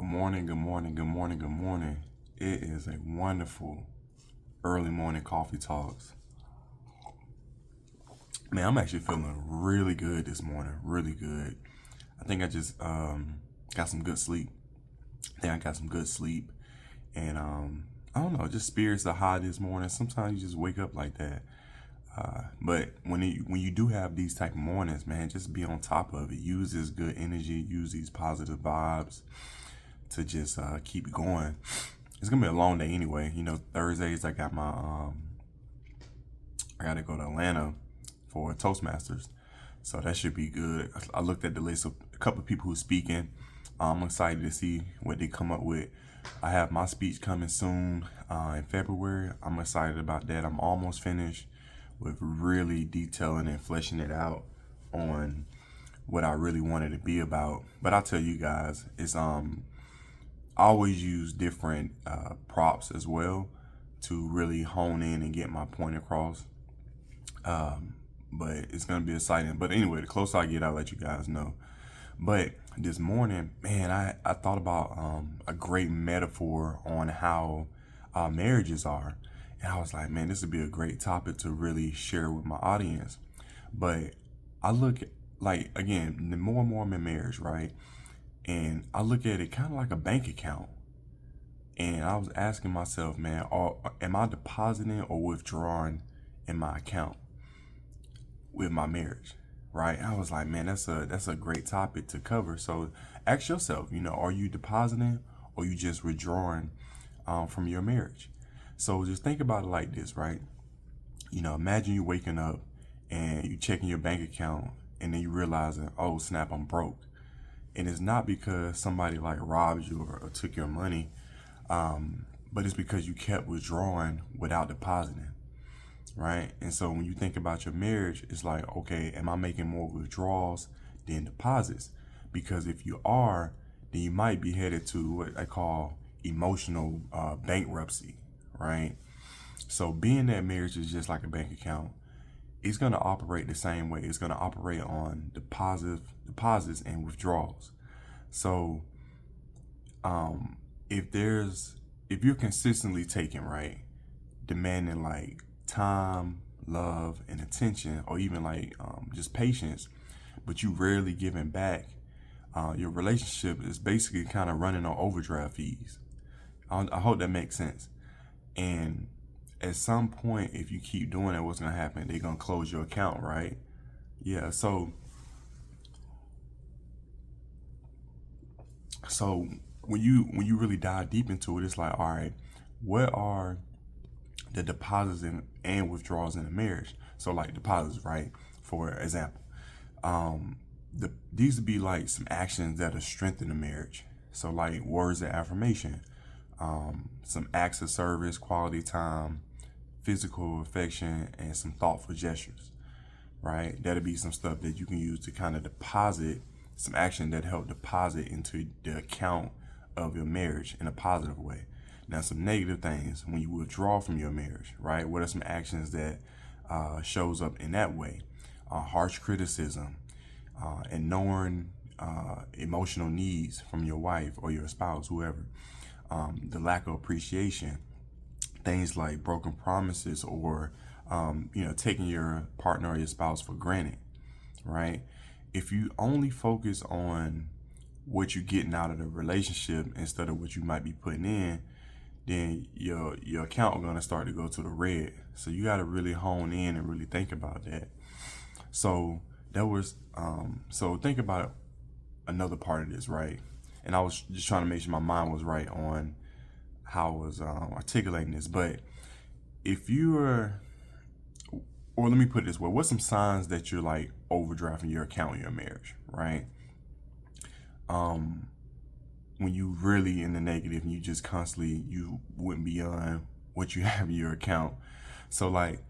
Good morning, good morning, good morning, good morning. It is a wonderful early morning coffee talks. Man, I'm actually feeling really good this morning, really good. I think I just got some good sleep. And I don't know, just spirits are high this morning. Sometimes you just wake up like that. But when you do have these type of mornings, man, just be on top of it. Use this good energy, use these positive vibes to just keep it going. It's gonna be a long day anyway. Thursdays I gotta go to Atlanta for Toastmasters, so that should be good. I looked at the list of a couple of people who's speaking. I'm excited to see what they come up with. I have my speech coming soon in February. I'm excited about that. I'm almost finished with really detailing and fleshing it out on what I really wanted to be about. But I'll tell you guys, it's I always use different props as well to really hone in and get my point across. But it's gonna be exciting. But anyway, the closer I get, I'll let you guys know. But this morning, man, I thought about a great metaphor on how marriages are. And I was like, man, this would be a great topic to really share with my audience. But I look at, like, again, the more and more I'm in marriage, right? And I look at it kind of like a bank account. And I was asking myself, man, am I depositing or withdrawing in my account with my marriage? Right? I was like, man, that's a great topic to cover. So ask yourself, are you depositing or you just withdrawing from your marriage? So just think about it like this, right? Imagine you waking up and you checking your bank account and then you realizing, oh snap, I'm broke. And it's not because somebody like robbed you or took your money, but it's because you kept withdrawing without depositing. Right? And so when you think about your marriage, it's like, okay, am I making more withdrawals than deposits? Because if you are, then you might be headed to what I call emotional bankruptcy, right? So being that marriage is just like a bank account, it's going to operate the same way. It's going to operate on deposits and withdrawals. So if you're consistently taking, right, demanding like time, love, and attention, or even like just patience, but you rarely giving back, your relationship is basically kind of running on overdraft fees. I hope that makes sense. And at some point, if you keep doing it, what's gonna happen? They're gonna close your account, right? Yeah. So when you really dive deep into it, it's like, all right, what are the deposits and withdrawals in a marriage? So like deposits, right? For example, these would be like some actions that are strengthen the marriage. So like words of affirmation, some acts of service, quality time, physical affection, and some thoughtful gestures, right? That'll be some stuff that you can use to kind of deposit, some action that help deposit into the account of your marriage in a positive way. Now, some negative things when you withdraw from your marriage, right? What are some actions that shows up in that way? Harsh criticism, ignoring emotional needs from your wife or your spouse, whoever. The lack of appreciation, things like broken promises or taking your partner or your spouse for granted, right? If you only focus on what you're getting out of the relationship instead of what you might be putting in, then your account is going to start to go to the red. So you got to really hone in and really think about that. So so think about another part of this, right? And I was just trying to make sure my mind was right on how I was articulating this. But if you're, or let me put it this way, what's some signs that you're like overdrafting your account in your marriage, right? When you really in the negative and you just constantly, you went beyond what you have in your account. So like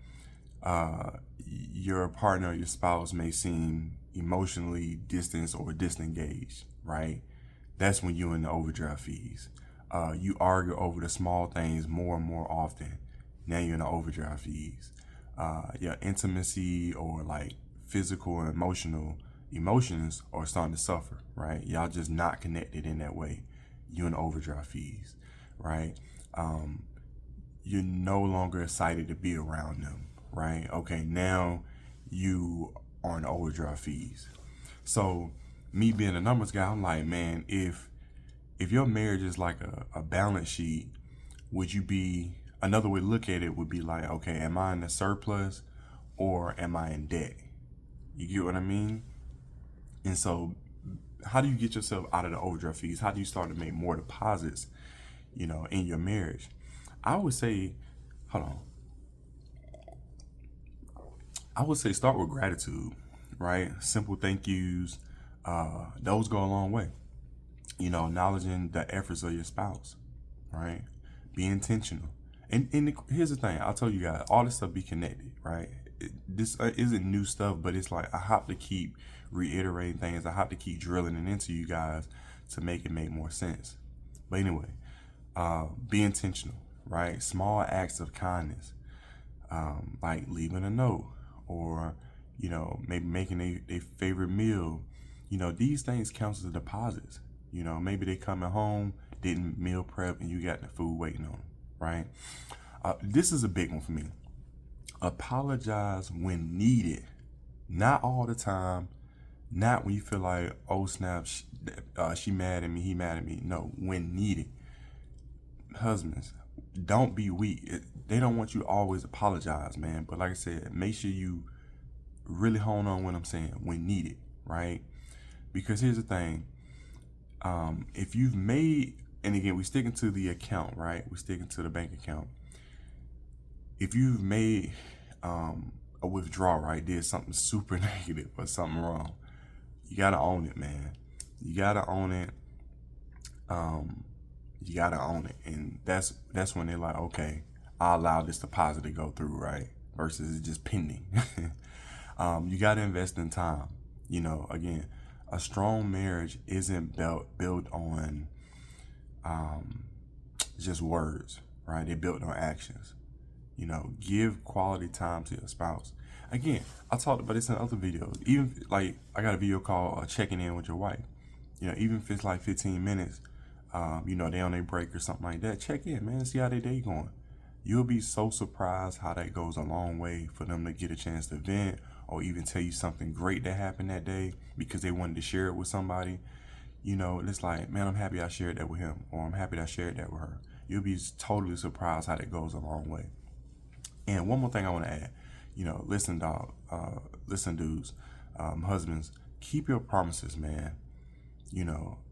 your partner or your spouse may seem emotionally distanced or disengaged, right? That's when you're in the overdraft fees. You argue over the small things more and more often. Now you're in the overdraft fees. Your intimacy or like physical and emotional emotions are starting to suffer, right? Y'all just not connected in that way. you in overdraft fees, right? You're no longer excited to be around them, right? Okay, now you are in overdraft fees. So me being a numbers guy, I'm like, man, if your marriage is like a balance sheet, would you be, another way to look at it would be like, okay, am I in a surplus or am I in debt? You get what I mean? And so how do you get yourself out of the overdraft fees? How do you start to make more deposits, in your marriage? I would say, hold on. I would say start with gratitude, right? Simple thank yous. Those go a long way. Acknowledging the efforts of your spouse, right? Be intentional. And here's the thing. I'll tell you guys, all this stuff be connected, right? This isn't new stuff, but it's like I have to keep reiterating things. I have to keep drilling it into you guys to make it make more sense. But anyway, be intentional, right? Small acts of kindness, like leaving a note or, maybe making a favorite meal. These things count as deposits. Maybe they coming home, didn't meal prep, and you got the food waiting on them, right? This is a big one for me. Apologize when needed, not all the time, not when you feel like, oh snap, she mad at me, he mad at me. No, when needed. Husbands, don't be weak. They don't want you to always apologize, man. But like I said, make sure you really hone on what I'm saying, when needed, right? Because here's the thing. If you've made, and again, we're sticking to the account, right? We're sticking to the bank account. If you've made a withdrawal, right, did something super negative or something wrong, you gotta own it, man. You gotta own it. You gotta own it, and that's when they're like, okay, I allow this deposit to go through, right? Versus it's just pending. You gotta invest in time. Again, a strong marriage isn't built on just words, right? They're built on actions. Give quality time to your spouse. Again, I talked about this in other videos. Even like I got a video called checking in with your wife. Even if it's like 15 minutes, they on their break or something like that, check in, man, see how their day going. You'll be so surprised how that goes a long way for them to get a chance to vent or even tell you something great that happened that day because they wanted to share it with somebody. It's like, man, I'm happy I shared that with him, or I'm happy that I shared that with her. You'll be totally surprised how that goes a long way. And one more thing I want to add, listen, dudes, husbands, keep your promises, man.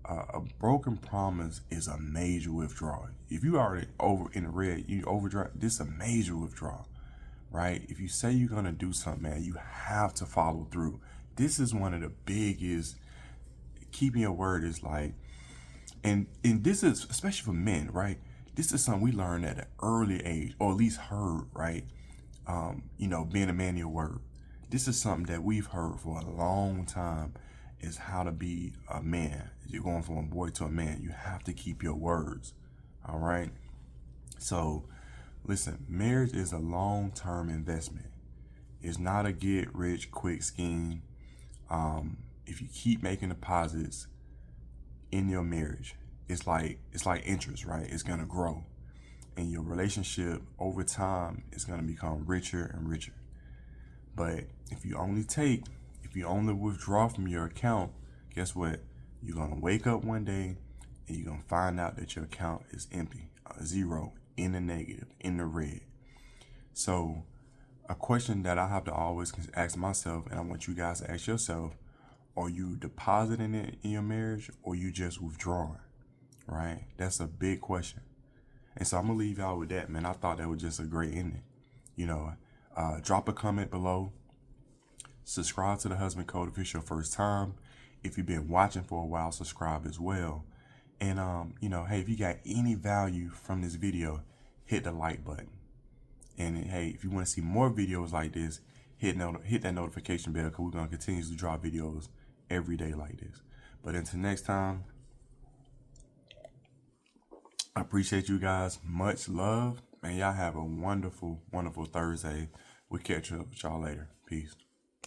A broken promise is a major withdrawal. If you already over in the red, you overdraft, this is a major withdrawal, right? If you say you're gonna do something, man, you have to follow through. This is one of the biggest. Keeping your word is like, and this is especially for men, right? This is something we learned at an early age, or at least heard, right? Being a man of your word. This is something that we've heard for a long time, is how to be a man. You're going from a boy to a man. You have to keep your words. All right. So listen, marriage is a long-term investment. It's not a get rich quick scheme. If you keep making deposits in your marriage, it's like interest, right? It's gonna grow, and your relationship over time is gonna become richer and richer. But if you only withdraw from your account, guess what? You're gonna wake up one day and you're gonna find out that your account is empty, zero, in the negative, in the red. So a question that I have to always ask myself, and I want you guys to ask yourself, are you depositing it in your marriage or you just withdrawing, right? That's a big question. And so I'm going to leave y'all with that, man. I thought that was just a great ending. Drop a comment below. Subscribe to the Husband Code if it's your first time. If you've been watching for a while, subscribe as well. And, hey, if you got any value from this video, hit the like button. And hey, if you want to see more videos like this, hit that notification bell, because we're going to continue to drop videos every day like this. But until next time, I appreciate you guys. Much love. And y'all have a wonderful, wonderful Thursday. We'll catch up with y'all later. Peace.